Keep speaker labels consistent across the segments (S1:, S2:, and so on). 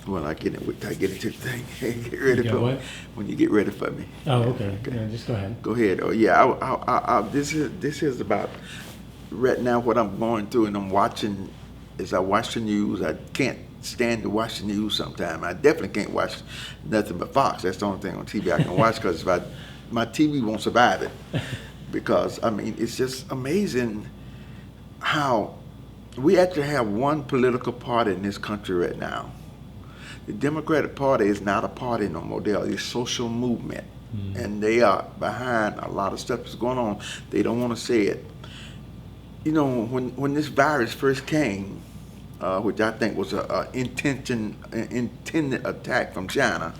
S1: When I get into the thing, get ready
S2: You got
S1: for me.
S2: what?
S1: When you get ready for me.
S2: Oh,
S1: Yeah,
S2: okay.
S1: okay.
S2: Yeah, just go ahead.
S1: Go ahead. Oh yeah. This is about right now what I'm going through, and I'm watching. As I watch the news, I can't stand to watch the news. Sometimes I definitely can't watch nothing but Fox. That's the only thing on TV I can watch because if I my TV won't survive it. Because I mean, it's just amazing how we actually have one political party in this country right now. The Democratic Party is not a party no more. They are a social movement,
S2: Mm.
S1: and they are behind a lot of stuff that's going on. They don't want to say it. You know, when this virus first came, which I think was intended attack from China,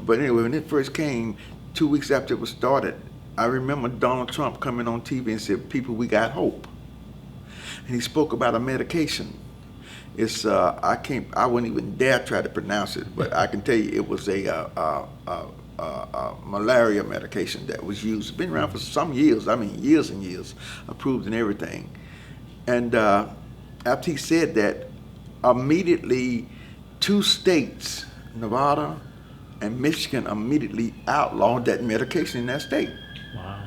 S1: but anyway, when it first came, 2 weeks after it was started, I remember Donald Trump coming on TV and said, "People, we got hope." And he spoke about a medication. I wouldn't even dare try to pronounce it, but I can tell you it was a malaria medication that was used. It's been around for some years. I mean, years and years, approved and everything. And after he said that, immediately 2 states, Nevada and Michigan, immediately outlawed that medication in that state.
S2: Wow.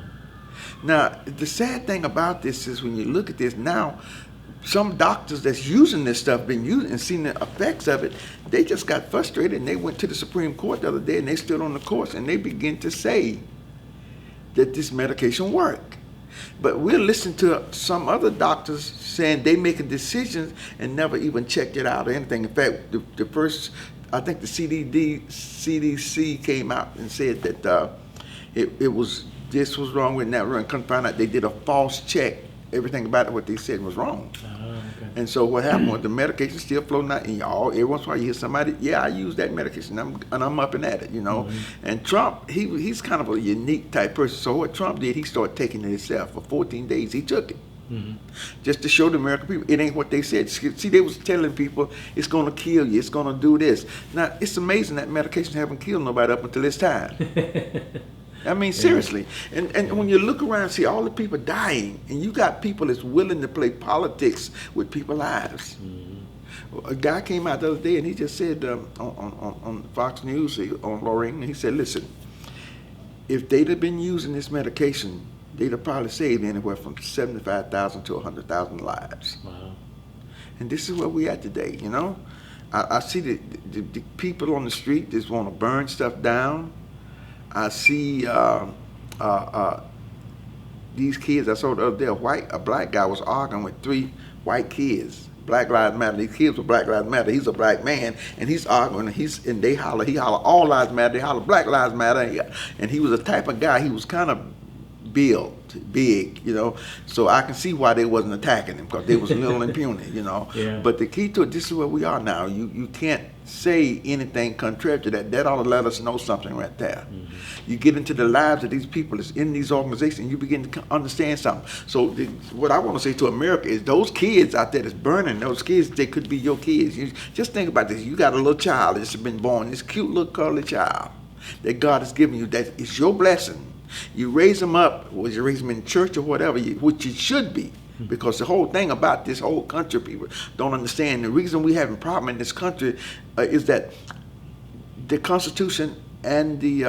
S1: Now, the sad thing about this is when you look at this now, some doctors that's using this stuff, been using and seen the effects of it, they just got frustrated and they went to the Supreme Court the other day and they stood on the courts and they began to say that this medication worked. But we're listening to some other doctors saying they making decisions and never even checked it out or anything. In fact, the first, I think the CDC came out and said that it was this was wrong with that wrong. Come find out they did a false check. Everything about it, what they said was wrong.
S2: Okay.
S1: And so what happened was the medication still floating out, and y'all, every once in a while you hear somebody, yeah, I use that medication, and I'm up and at it, you know.
S2: Mm-hmm.
S1: And Trump, he's kind of a unique type person. So what Trump did, he started taking it himself. For 14 days, he took it.
S2: Mm-hmm.
S1: Just to show the American people, it ain't what they said. See, they was telling people, it's going to kill you, it's going to do this. Now, it's amazing that medication haven't killed nobody up until this time. I mean, seriously. And when you look around and see all the people dying, and you got people that's willing to play politics with people's lives.
S2: Mm-hmm.
S1: A guy came out the other day and he just said on Fox News, on Lorraine, he said, listen, if they'd have been using this medication, they'd have probably saved anywhere from 75,000 to 100,000 lives.
S2: Wow.
S1: And this is where we at today, you know? I see the people on the street just want to burn stuff down. I see these kids. I saw the other day a black guy was arguing with 3 white kids. Black Lives Matter. These kids were Black Lives Matter. He's a black man, and he's arguing. And they holler. He holler all lives matter. They holler Black Lives Matter. And he was the type of guy. He was kind of built big, you know. So I can see why they wasn't attacking him because they was a little impunited, you know.
S2: Yeah.
S1: But the key to it, this is where we are now. You can't say anything contrary to that. That ought to let us know something right there.
S2: Mm-hmm.
S1: You get into the lives of these people that's in these organizations, you begin to understand something. So what I want to say to America is those kids out there that's burning, those kids, they could be your kids. You just think about this. You got a little child that's been born, this cute little curly child that God has given you. That is your blessing. You raise them up, whether you raise them in church or whatever, which you should be. Because the whole thing about this whole country, people don't understand. The reason we having a problem in this country is that the Constitution and the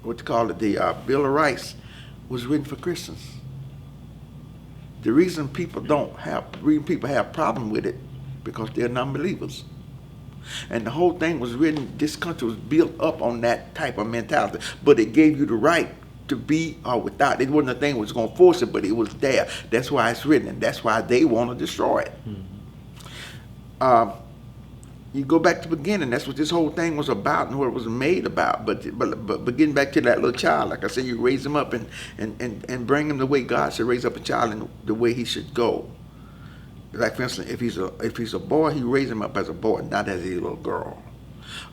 S1: the Bill of Rights was written for Christians. The reason people have problem with it because they're non-believers. And the whole thing was written, this country was built up on that type of mentality. But it gave you the right to be or without. It wasn't a thing that was going to force it, but it was there. That's why it's written, and that's why they want to destroy it.
S2: Mm-hmm.
S1: You go back to the beginning, that's what this whole thing was about and what it was made about. But getting back to that little child, like I said, you raise him up and bring him the way God should raise up a child and the way he should go. Like for instance, if he's a boy, he raise him up as a boy, not as a little girl,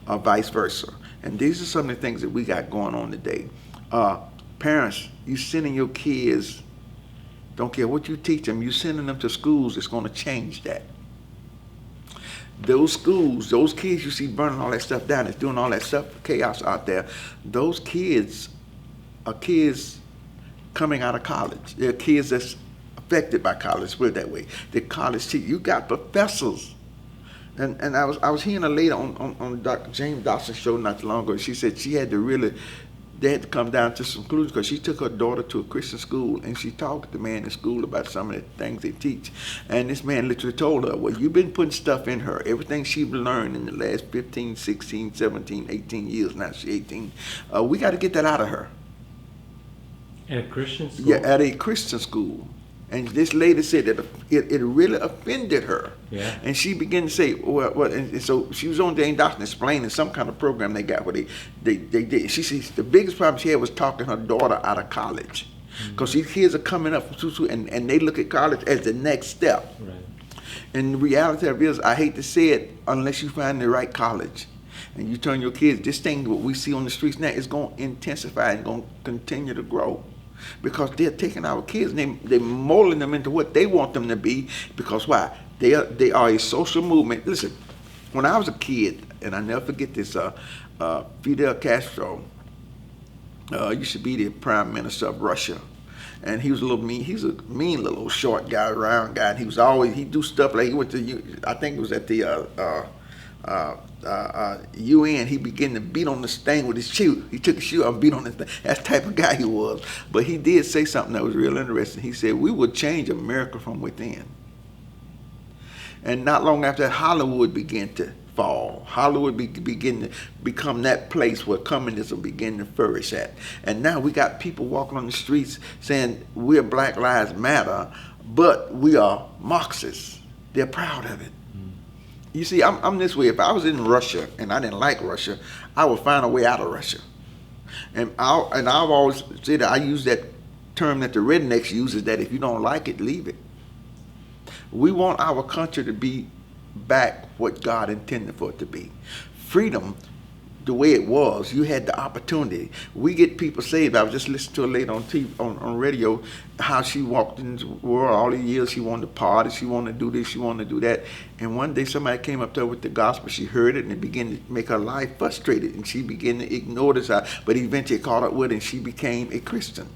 S1: or vice versa. And these are some of the things that we got going on today. Parents, you sending your kids, don't care what you teach them, you sending them to schools that's going to change that. Those schools, those kids you see burning all that stuff down, that's doing all that stuff, chaos out there, those kids are kids coming out of college. They're kids that's affected by college, put it that way. The college teachers, you got professors And I was hearing a lady on Dr. James Dawson's show not too long ago. She said she had to really, they had to come down to some conclusions because she took her daughter to a Christian school and she talked to the man in school about some of the things they teach. And this man literally told her, well, you've been putting stuff in her. Everything she's learned in the last 15, 16, 17, 18 years, now she's 18, we got to get that out of her.
S2: At a Christian school?
S1: Yeah, at a Christian school. And this lady said that it really offended her.
S2: Yeah.
S1: And she began to say, well, and so she was on Jane Dawson explaining some kind of program they got where they did. She says the biggest problem she had was talking her daughter out of college. Because these kids are coming up and they look at college as the next step.
S2: Right.
S1: And the reality of it is, I hate to say it, unless you find the right college and you turn your kids, this thing, what we see on the streets now, is going to intensify and going to continue to grow. Because they're taking our kids and they're molding them into what they want them to be. Because why? They are a social movement. Listen, when I was a kid, and I never forget this, Fidel Castro used to be the prime minister of Russia. And he was a little mean. He was a mean little short guy, round guy. And he was always, he do stuff like he went to, I think it was at the UN, he began to beat on this thing with his shoe. He took his shoe out and beat on this thing. That's the type of guy he was. But he did say something that was real interesting. He said, we would change America from within. And not long after that, Hollywood began to fall. Hollywood began to become that place where communism began to flourish at. And now we got people walking on the streets saying, we're Black Lives Matter, but we are Marxists. They're proud of it. You see, I'm this way. If I was in Russia and I didn't like Russia, I would find a way out of Russia. And I've always said that I use that term that the rednecks use, is that if you don't like it, leave it. We want our country to be back what God intended for it to be. Freedom, the way it was, you had the opportunity. We get people saved. I was just listening to a lady on TV, on radio, how she walked into the world all these years. She wanted to party, she wanted to do this, she wanted to do that. And one day somebody came up to her with the gospel. She heard it and it began to make her life frustrated. And she began to ignore this, but eventually it caught up with it and she became a Christian.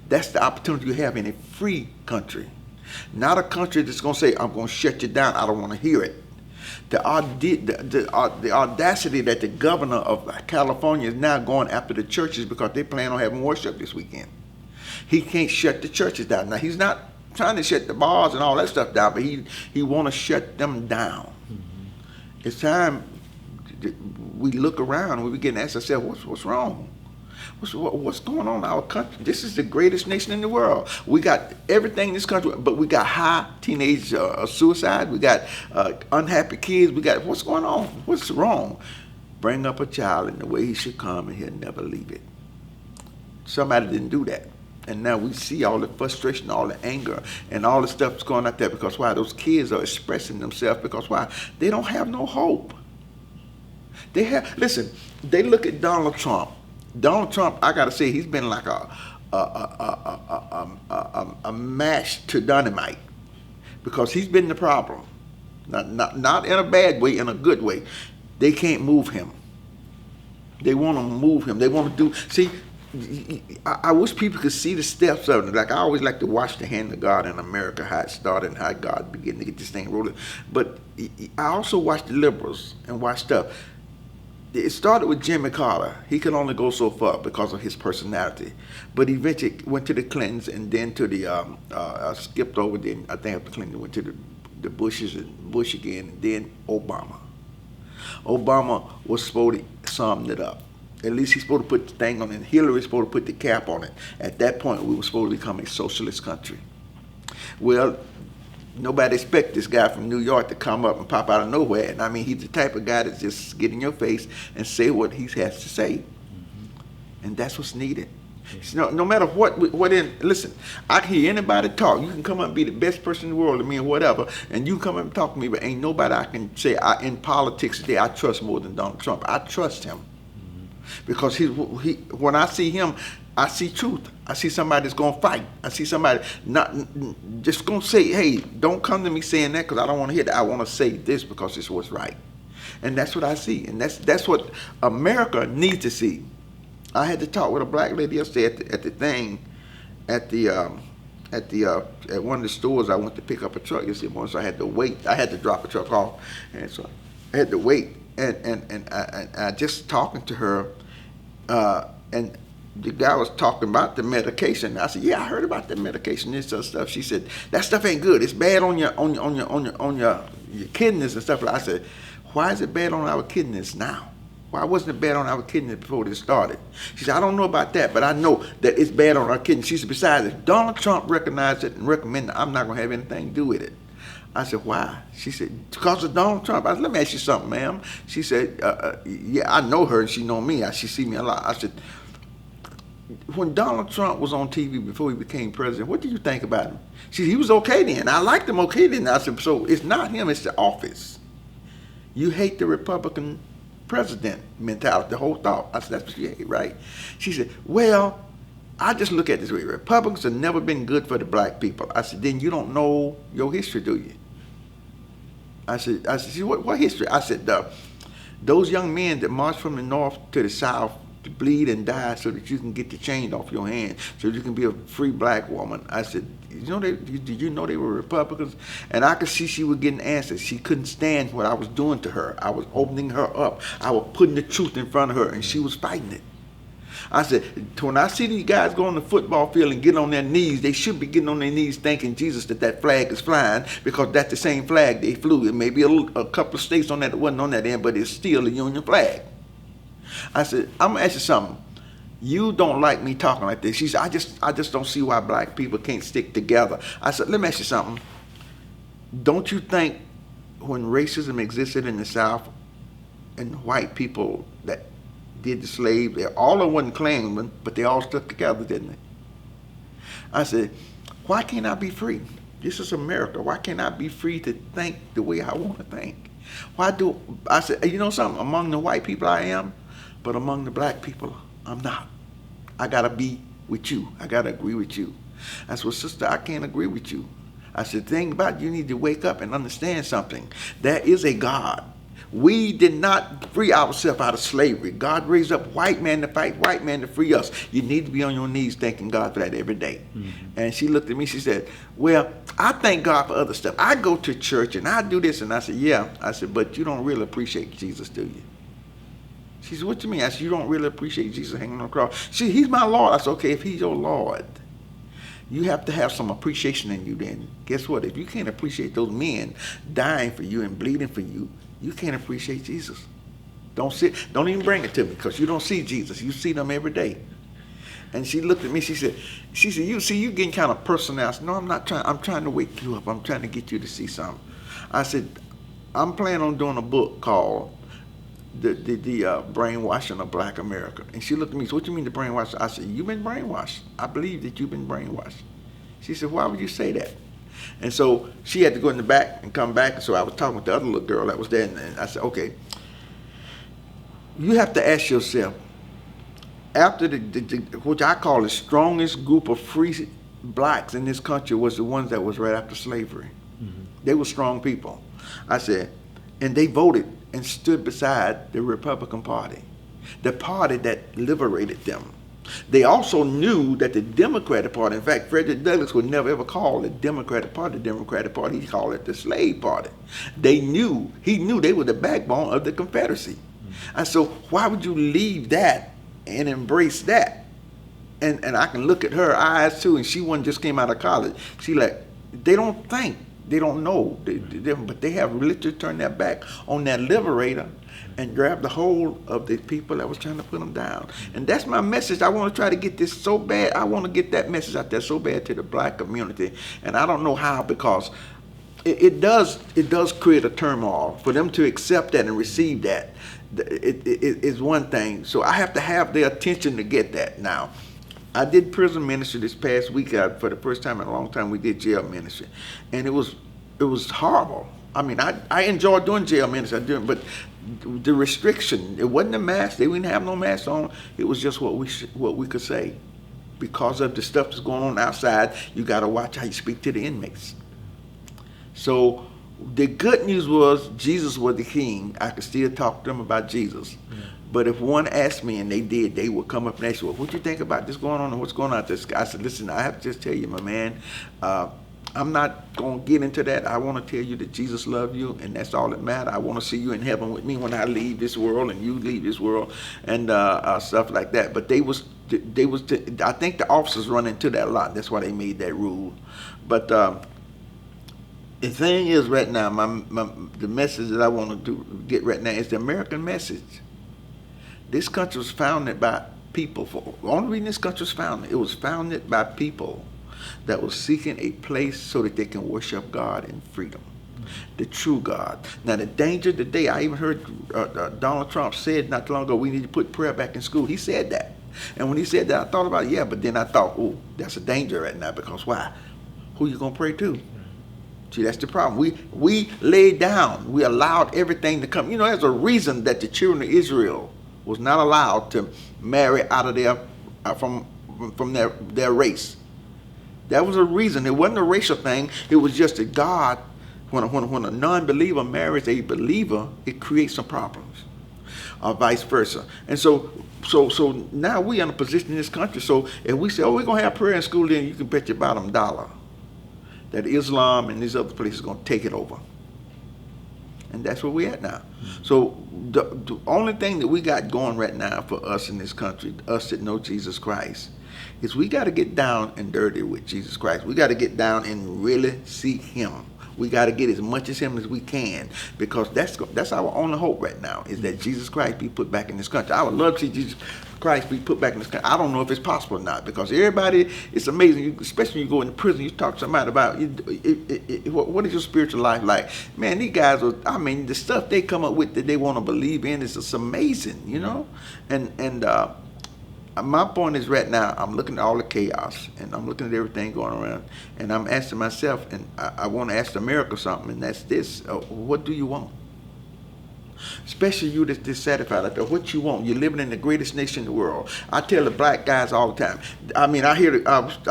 S1: That's the opportunity you have in a free country. Not a country that's going to say, I'm going to shut you down, I don't want to hear it. The audacity that the governor of California is now going after the churches because they plan on having worship this weekend. He can't shut the churches down. Now, he's not trying to shut the bars and all that stuff down, but he want to shut them down. Mm-hmm. It's time we look around and we begin to ask ourselves, what's wrong? What's going on in our country? This is the greatest nation in the world. We got everything in this country, but we got high teenage suicide. We got unhappy kids. We got, what's going on? What's wrong? Bring up a child in the way he should come and he'll never leave it. Somebody didn't do that. And now we see all the frustration, all the anger, and all the stuff that's going out there because why? Those kids are expressing themselves because why? They don't have no hope. Listen, they look at Donald Trump. Donald Trump, I gotta say, he's been like a match to dynamite because he's been the problem. Not in a bad way, in a good way. They can't move him. They want to move him. They want to do. See, I wish people could see the steps of it. Like I always like to watch the hand of God in America, how it started and how God began to get this thing rolling. But I also watch the liberals and watch stuff. It started with Jimmy Carter. He could only go so far because of his personality. But eventually went to the Clintons and then to the, skipped over, then I think after Clinton went to the Bushes and Bush again, and then Obama. Obama was supposed to sum it up. At least he's supposed to put the thing on it. Hillary's supposed to put the cap on it. At that point, we were supposed to become a socialist country. Well, nobody expect this guy from New York to come up and pop out of nowhere. And I mean, he's the type of guy that just get in your face and say what he has to say. Mm-hmm. And that's what's needed. Yeah. No matter listen, I can hear anybody talk. You can come up and be the best person in the world to me or whatever, and you come up and talk to me, but ain't nobody I can say in politics today I trust more than Donald Trump. I trust him. Mm-hmm. Because when I see him, I see truth. I see somebody that's going to fight. I see somebody not just going to say, hey, don't come to me saying that because I don't want to hear that. I want to say this because it's what's right. And that's what I see. And that's what America needs to see. I had to talk with a black lady yesterday at the at the at one of the stores. I went to pick up a truck yesterday morning, so I had to wait. I had to drop a truck off, and so I had to wait. And I just talking to her, and the guy was talking about the medication. I said, "Yeah, I heard about the medication. This other stuff." She said, "That stuff ain't good. It's bad on your kidneys and stuff." I said, "Why is it bad on our kidneys now? Why wasn't it bad on our kidneys before this started?" She said, "I don't know about that, but I know that it's bad on our kidneys." She said, "Besides, if Donald Trump recognized it and recommended it, I'm not going to have anything to do with it." I said, "Why?" She said, "Because of Donald Trump." I said, "Let me ask you something, ma'am." She said, "Yeah, I know her and she know me. She see me a lot." I said, "When Donald Trump was on TV before he became president, what do you think about him?" She said, "He was okay then. I liked him okay then." I said, "So it's not him, it's the office. You hate the Republican president mentality, the whole thought." I said, "That's what you hate, right?" She said, "Well, I just look at it this way. Republicans have never been good for the black people." I said, "Then you don't know your history, do you?" I said, what history?" I said, "Those young men that marched from the north to the south to bleed and die so that you can get the chain off your hand, so you can be a free black woman." I said, did you know they were Republicans?" And I could see she was getting answers. She couldn't stand what I was doing to her. I was opening her up. I was putting the truth in front of her, and she was fighting it. I said, when I see these guys go on the football field and get on their knees, they should be getting on their knees thanking Jesus that flag is flying, because that's the same flag they flew. It may be a couple of states on that wasn't on that end, but it's still a Union flag. I said, "I'm gonna ask you something. You don't like me talking like this." She said, I just don't see why black people can't stick together." I said, "Let me ask you something. Don't you think when racism existed in the South and white people that did the slave, all of them wasn't Klansmen, but they all stuck together, didn't they?" I said, "Why can't I be free? This is America. Why can't I be free to think the way I want to think? I said, you know something, among the white people I am, but among the black people, I'm not. I got to be with you. I got to agree with you." I said, "Well, sister, I can't agree with you." I said, "The thing about it, you need to wake up and understand something. There is a God. We did not free ourselves out of slavery. God raised up white men to fight white men to free us. You need to be on your knees thanking God for that every day." Mm-hmm. And she looked at me, she said, "Well, I thank God for other stuff. I go to church and I do this." And I said, "Yeah." I said, "But you don't really appreciate Jesus, do you?" She said, "What you mean?" I said, "You don't really appreciate Jesus hanging on the cross." She said, "He's my Lord." I said, "Okay, if he's your Lord, you have to have some appreciation in you then. Guess what? If you can't appreciate those men dying for you and bleeding for you, you can't appreciate Jesus. Don't even bring it to me, because you don't see Jesus. You see them every day." And she looked at me, she said, you getting kind of personal. I said, "No, I'm not trying. I'm trying to wake you up. I'm trying to get you to see something." I said, "I'm planning on doing a book called the brainwashing of black America." And she looked at me, "So what do you mean the brainwashing?" I said, "You've been brainwashed. I believe that you've been brainwashed." She said, "Why would you say that?" And so she had to go in the back and come back. And so I was talking with the other little girl that was there, and I said, "Okay, you have to ask yourself, after which I call the strongest group of free blacks in this country was the ones that was right after slavery. Mm-hmm. They were strong people." I said, "And they voted and stood beside the Republican Party, the party that liberated them. They also knew that the Democratic Party," in fact, Frederick Douglass would never ever call the Democratic Party the Democratic Party. He called it the Slave Party. He knew they were the backbone of the Confederacy. Mm-hmm. And so why would you leave that and embrace that?" And I can look at her eyes too, and she just came out of college. She they don't think, they don't know, but they have literally turned their back on that liberator and grabbed the hold of the people that was trying to put them down. And that's my message. I want to try to get this so bad. I want to get that message out there so bad to the black community. And I don't know how, because it does create a turmoil for them to accept that and receive that. It is one thing. So I have to have their attention to get that. Now, I did prison ministry this past week. For the first time in a long time, we did jail ministry, and it was horrible. I mean, I enjoyed doing jail ministry, but the restriction, it wasn't a mask. They didn't have no mask on. It was just what we could say. Because of the stuff that's going on outside, you got to watch how you speak to the inmates. So the good news was Jesus was the king. I could still talk to them about Jesus. Yeah. But if one asked me, and they did, they would come up and ask you, well, what you think about this going on and what's going on out there? I said, listen, I have to just tell you, my man, I'm not going to get into that. I want to tell you that Jesus loved you, and that's all that matters. I want to see you in heaven with me when I leave this world and you leave this world, and stuff like that. But I think the officers run into that a lot. That's why they made that rule. But the thing is right now, the message that I want to get right now is the American message. This country was founded by people. The only reason this country was founded, it was founded by people that was seeking a place so that they can worship God in freedom, the true God. Now the danger today, I even heard Donald Trump said not too long ago, we need to put prayer back in school. He said that. And when he said that, I thought about it, yeah, but then I thought, oh, that's a danger right now, because why? Who you going to pray to? See, that's the problem. We laid down. We allowed everything to come. You know, there's a reason that the children of Israel was not allowed to marry out of their, from their race. That was a reason. It wasn't a racial thing. It was just that God, when a non-believer marries a believer, it creates some problems, or vice versa. And so now we in a position in this country. So if we say, oh, we're gonna have prayer in school, then you can bet your bottom dollar that Islam and these other places are gonna take it over. And that's where we're at now. So the only thing that we got going right now for us in this country, us that know Jesus Christ, is we got to get down and dirty with Jesus Christ. We got to get down and really seek him. We got to get as much as him as we can, because that's our only hope right now, is that Jesus Christ be put back in this country. I would love to see Jesus Christ be put back in this country. I don't know if it's possible or not, because everybody, it's amazing, especially when you go into prison, you talk to somebody about what is your spiritual life like. Man, these guys the stuff they come up with that they want to believe in is just amazing, you know? And my point is right now, I'm looking at all the chaos, and I'm looking at everything going around, and I'm asking myself, and I want to ask America something, and that's this: what do you want? Especially you that's dissatisfied out there, what you want? You're living in the greatest nation in the world. I tell the black guys all the time. I mean, I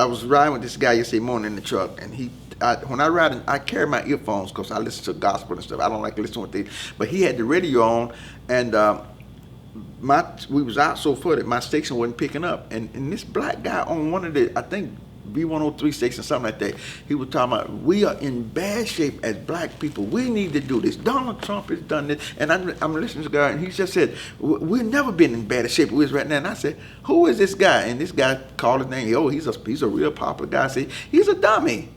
S1: was riding with this guy yesterday morning in the truck, and when I ride, I carry my earphones because I listen to gospel and stuff. I don't like to listen to what they, but he had the radio on, and we was out so far that my station wasn't picking up, and this black guy on one of the, I think B103 station, something like that, he was talking about, we are in bad shape as black people. We need to do this. Donald Trump has done this, and I'm listening to the guy, and he just said, we've never been in bad shape we is right now. And I said, who is this guy? And this guy called his name. Oh, he's a real popular guy. I said, he's a dummy.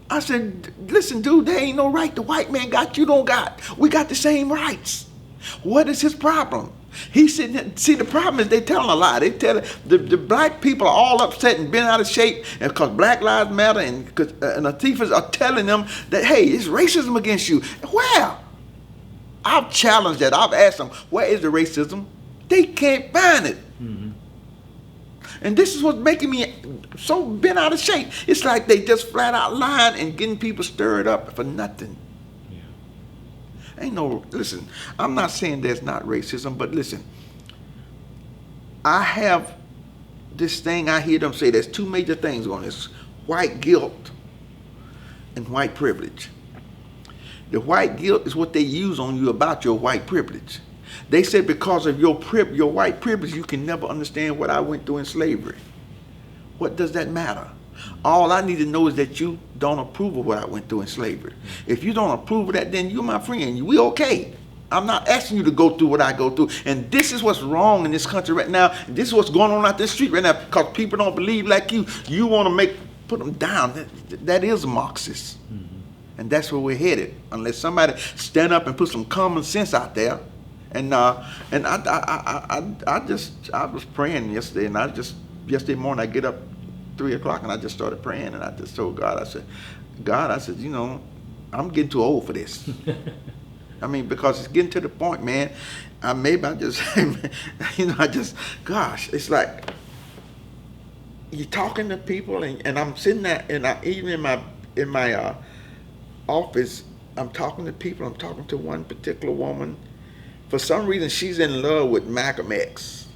S1: I said, listen, dude, there ain't no right the white man got, you don't got. We got the same rights. What is his problem? He's sitting there. See, the problem is they telling a lie. They tell the black people are all upset and been out of shape, and because Black Lives Matter and the Antifas are telling them that, hey, it's racism against you. Where? I've challenged that. I've asked them, where is the racism? They can't find it. Mm-hmm. And this is what's making me so bent out of shape. It's like they just flat out lying and getting people stirred up for nothing. Listen, I'm not saying there's not racism, but listen, I have this thing, I hear them say there's two major things on this: white guilt and white privilege. The white guilt is what they use on you about your white privilege. They said because of your white privilege, you can never understand what I went through in slavery. What does that matter? All I need to know is that you don't approve of what I went through in slavery. If you don't approve of that, then you're my friend. We okay. I'm not asking you to go through what I go through. And this is what's wrong in this country right now. This is what's going on out this street right now, because people don't believe like you. You want to put them down. That is Marxist. Mm-hmm. And that's where we're headed. Unless somebody stand up and put some common sense out there. And I was praying yesterday, and yesterday morning I get up 3 o'clock and I just started praying, and I just told God, I said, you know, I'm getting too old for this. I mean, because it's getting to the point, man, gosh, it's like you're talking to people, and I'm sitting there, and even in my office, I'm talking to people. I'm talking to one particular woman. For some reason, she's in love with Malcolm X,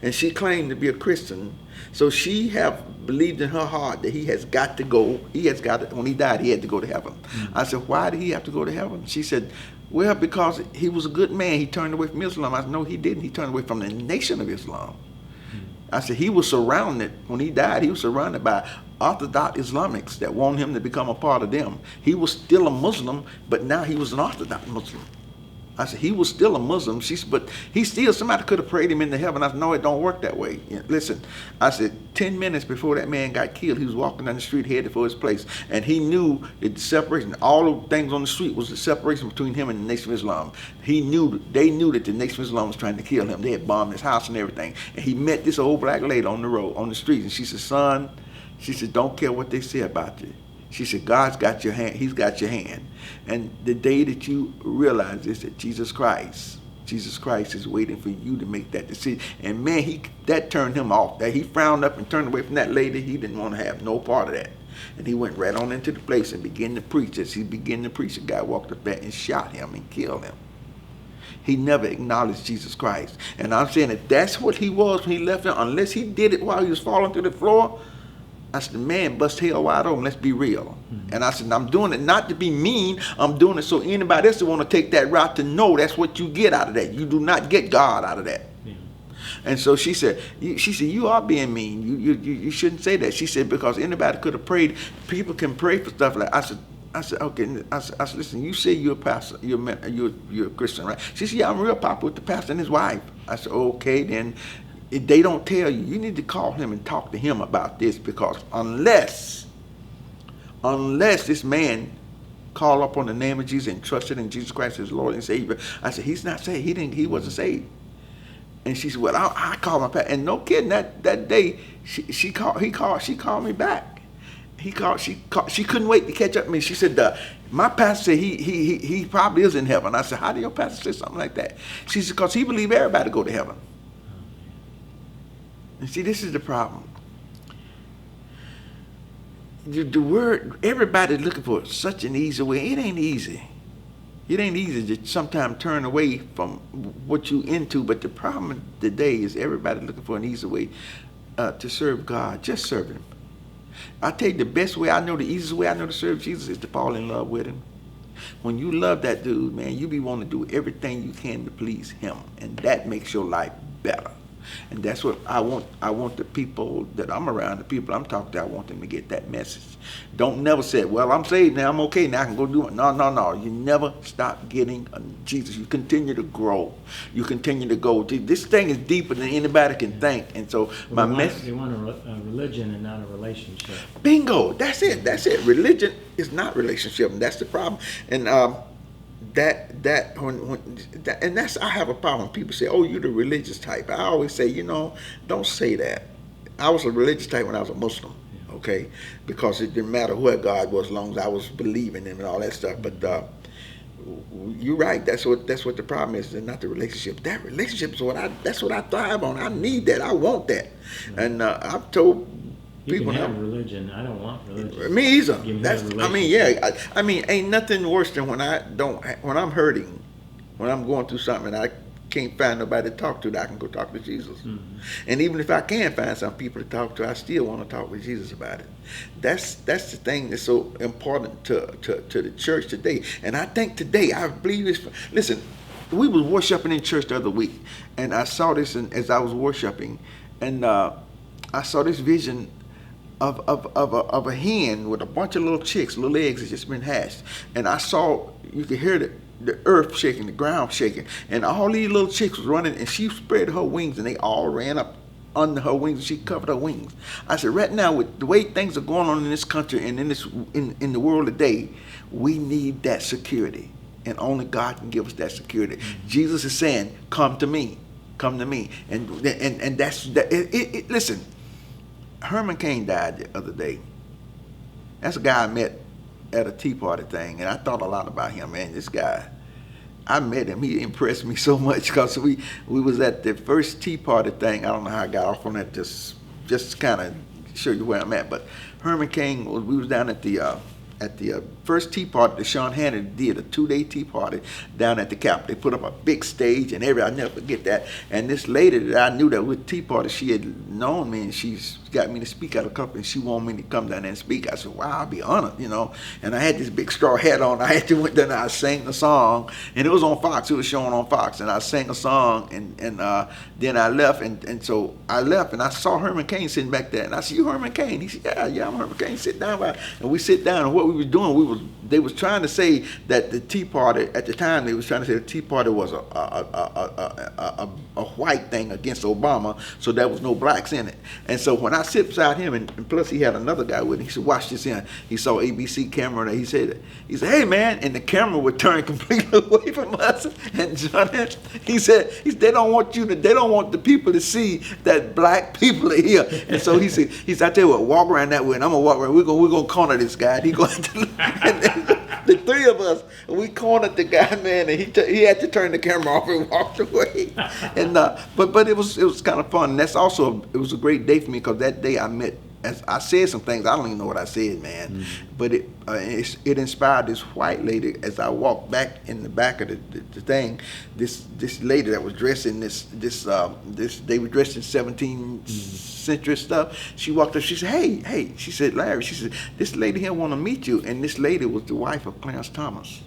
S1: and she claimed to be a Christian. So she have believed in her heart that he has got to go. When he died, he had to go to heaven. Mm-hmm. I said, why did he have to go to heaven? She said, Well, because he was a good man, he turned away from Islam. I said, no, he didn't. He turned away from the nation of Islam. I said, he was surrounded, when he died, he was surrounded by Orthodox Islamics that wanted him to become a part of them. He was still a Muslim, but now he was an Orthodox Muslim. I said, he was still a Muslim, but he still, somebody could have prayed him into heaven. I said, no, it don't work that way. Listen, I said, 10 minutes before that man got killed, he was walking down the street headed for his place. And he knew that the separation, all the things on the street was the separation between him and the Nation of Islam. They knew that the Nation of Islam was trying to kill him. They had bombed his house and everything. And he met this old black lady on the road, on the street. And she said, son, she said, don't care what they say about you. She said, God's got your hand. He's got your hand. And the day that you realize this, that Jesus Christ is waiting for you to make that decision. And man, that turned him off. That he frowned up and turned away from that lady. He didn't want to have no part of that. And he went right on into the place and began to preach. As he began to preach, the guy walked up there and shot him and killed him. He never acknowledged Jesus Christ. And I'm saying that that's what he was when he left him. Unless he did it while he was falling through the floor, I said, man, bust hell wide open. Let's be real. Mm-hmm. And I said, I'm doing it not to be mean. I'm doing it so anybody else that want to take that route to know that's what you get out of that. You do not get God out of that. Yeah. And so she said, you are being mean. You shouldn't say that. She said, because anybody could have prayed. People can pray for stuff like that. I said, okay. I said, listen, you say you're a pastor, you're a Christian, right? She said, yeah, I'm real popular with the pastor and his wife. I said, okay, then. If they don't tell you, you need to call him and talk to him about this, because unless this man called upon the name of Jesus and trusted in Jesus Christ as Lord and Savior, I said, he's not saved. He wasn't saved. And she said, well, I called my pastor. And no kidding, that day she called me back. She couldn't wait to catch up with me. She said, my pastor said he probably is in heaven. I said, how do your pastor say something like that? She said, because he believe everybody go to heaven. And see, this is the problem. The word, everybody's looking for such an easy way. It ain't easy. It ain't easy to sometimes turn away from what you into. But the problem today is everybody looking for an easy way to serve God. Just serve him. I tell you, the best way I know, the easiest way I know to serve Jesus is to fall in love with him. When you love that dude, man, you be wanting to do everything you can to please him. And that makes your life better. And that's what I want. I want the people that I'm around, the people I'm talking to, I want them to get that message. Don't never say, well, I'm saved now, I'm okay, now I can go do it. No. You never stop getting Jesus. You continue to grow. You continue to go. This thing is deeper than anybody can think. And so my message.
S2: You want a religion and not a relationship.
S1: Bingo. That's it. Religion is not relationship, and that's the problem. And and that's, I have a problem when people say, oh, you're the religious type. I always say, don't say that. I was a religious type when I was a Muslim, okay? Because it didn't matter who God was as long as I was believing him and all that stuff. But you're right. That's what the problem is, not the relationship. That relationship is that's what I thrive on. I need that. I want that. And I've told people,
S2: you can have religion. I don't want religion.
S1: Me either. Ain't nothing worse than when I'm hurting, when I'm going through something and I can't find nobody to talk to, that I can go talk to Jesus. Mm-hmm. And even if I can find some people to talk to, I still want to talk with Jesus about it. That's the thing that's so important to the church today. And I think today, I believe this. Listen, we was worshiping in church the other week, and I saw this as I was worshiping, and I saw this vision of a hen with a bunch of little chicks, little eggs that just been hatched. And I saw, you could hear the earth shaking, the ground shaking, and all these little chicks was running, and she spread her wings, and they all ran up under her wings, and she covered her wings. I said, right now, with the way things are going on in this country and in the world today, we need that security, and only God can give us that security. Mm-hmm. Jesus is saying, come to me, and that's that. Listen. Herman Cain died the other day. That's a guy I met at a Tea Party thing, and I thought a lot about him, man. This guy, I met him. He impressed me so much because we was at the first Tea Party thing. I don't know how I got off on that, just kind of show you where I'm at. But Herman Cain, we was down at the first Tea Party that Sean Hannity did, a 2-day Tea Party down at the Capitol. They put up a big stage and I'll never forget that. And this lady that I knew that with Tea Party, she had known me, and she's got me to speak at a company. She wanted me to come down there and speak. I said, wow, I'll be honored, you know. And I had this big straw hat on. I had to went down there, I sang the song, and it was on Fox. It was shown on Fox, and I sang a song, and then I left, and so I left, and I saw Herman Cain sitting back there, and I said, you Herman Cain? He said, yeah, I'm Herman Cain. Sit down, and we sit down, and what we was doing, they was trying to say that the Tea Party at the time, they was trying to say the Tea Party was a white thing against Obama, so there was no blacks in it. And so when I sit beside him, and plus he had another guy with him, he said, watch this in. He saw ABC camera, and he said, hey man, and the camera would turn completely away from us. And John, he said, they don't want the people to see that black people are here. And so he said, I tell you what, walk around that way, and I'm gonna walk around. We're gonna corner this guy. And he going to the three of us, we cornered the guy, man, and he had to turn the camera off and walked away. And but it was kind of fun. And that's also, it was a great day for me, because that day I met, as I said some things, I don't even know what I said, man. Mm-hmm. But it inspired this white lady. As I walked back in the back of the thing, this lady that was dressed in this they were dressed in 17th century stuff. She walked up, she said, hey, she said, Larry, she said, this lady here want to meet you. And this lady was the wife of Clarence Thomas,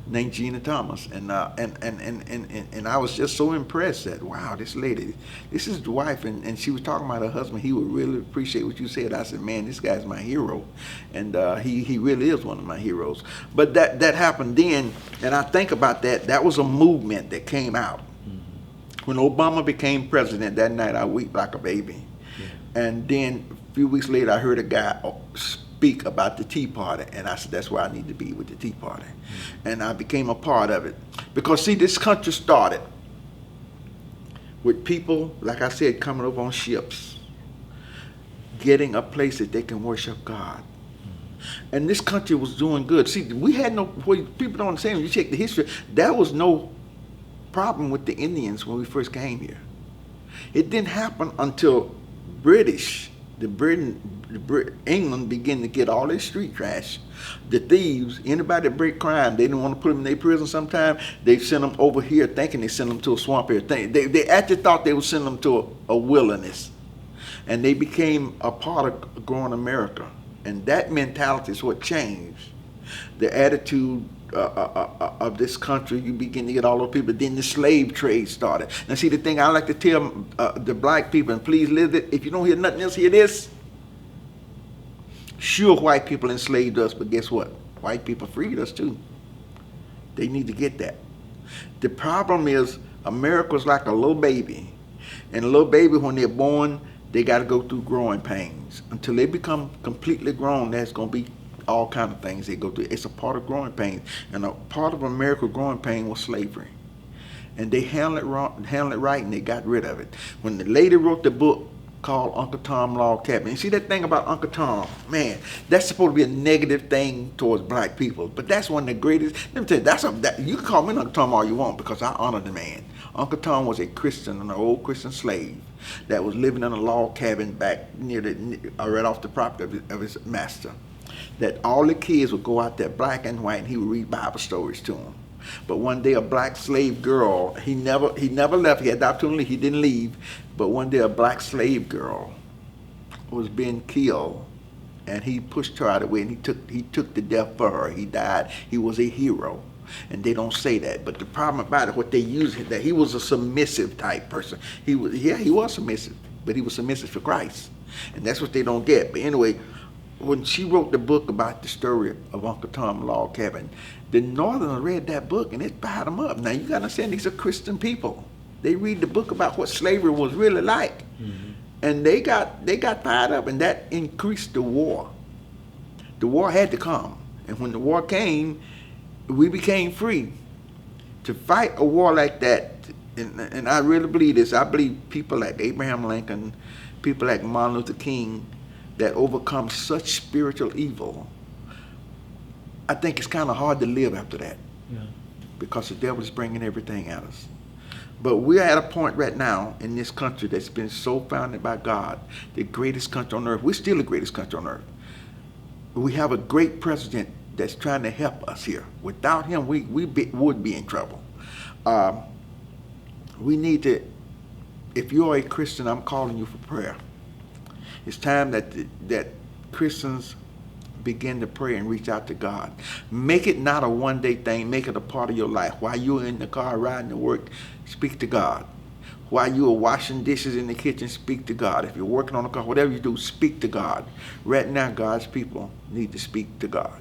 S1: named Gina Thomas, and I was just so impressed that, wow, this lady, this is the wife, and she was talking about her husband. He would really appreciate what you said. I said, man, this guy's my hero, and he really is one of my heroes. But that happened then, and I think about that. That was a movement that came out. When Obama became president, that night I wept like a baby. Yeah. And then a few weeks later, I heard a guy speak about the Tea Party, and I said, that's where I need to be, with the Tea Party. And I became a part of it. Because see, this country started with people, like I said, coming over on ships, getting a place that they can worship God. And this country was doing good. See, we had no, people don't understand, when you check the history, there was no problem with the Indians when we first came here. It didn't happen until England began to get all their street trash. The thieves, anybody that break crime, they didn't want to put them in their prison sometime. They sent them over here thinking they sent them to a swamp area. They actually thought they would send them to a wilderness. And they became a part of growing America. And that mentality is what changed. The attitude of this country, you begin to get all those people. Then the slave trade started. Now see, the thing I like to tell the black people, and please live it, if you don't hear nothing else, hear this. Sure, white people enslaved us, but guess what? White people freed us too. They need to get that. The problem is, America's like a little baby. And a little baby, when they're born, they got to go through growing pains. Until they become completely grown, there's going to be all kind of things they go through. It's a part of growing pains. And a part of America's growing pain was slavery. And they handled it right, and they got rid of it. When the lady wrote the book called Uncle Tom Log Cabin, you see that thing about Uncle Tom, man, that's supposed to be a negative thing towards black people, but that's one of the greatest. Let me tell you, you can call me Uncle Tom all you want, because I honor the man. Uncle Tom was a Christian, an old Christian slave that was living in a log cabin back right off the property of his master. That all the kids would go out there, black and white, and he would read Bible stories to them. But one day a black slave girl, he never left, he had the opportunity, he didn't leave, but one day a black slave girl was being killed, and he pushed her out of the way, and he took the death for her. He died. He was a hero. And they don't say that, but the problem about it, what they use, that he was a submissive type person. He was submissive, but he was submissive for Christ, and that's what they don't get. But anyway, when she wrote the book about the story of Uncle Tom Log Cabin, the Northerners read that book and it fired them up. Now you gotta understand, these are Christian people. They read the book about what slavery was really like, and they got fired up, and that increased the war. The war had to come, and when the war came, we became free. To fight a war like that, and I really believe this. I believe people like Abraham Lincoln, people like Martin Luther King, that overcome such spiritual evil, I think it's kind of hard to live after that. Yeah. Because the devil is bringing everything at us. But we're at a point right now in this country that's been so founded by God, the greatest country on earth. We're still the greatest country on earth. We have a great president that's trying to help us here. Without him, we would be in trouble. We need to, if you're a Christian, I'm calling you for prayer. It's time that that Christians begin to pray and reach out to God. Make it not a one-day thing. Make it a part of your life. While you're in the car riding to work, speak to God. While you are washing dishes in the kitchen, speak to God. If you're working on the car, whatever you do, speak to God. Right now, God's people need to speak to God.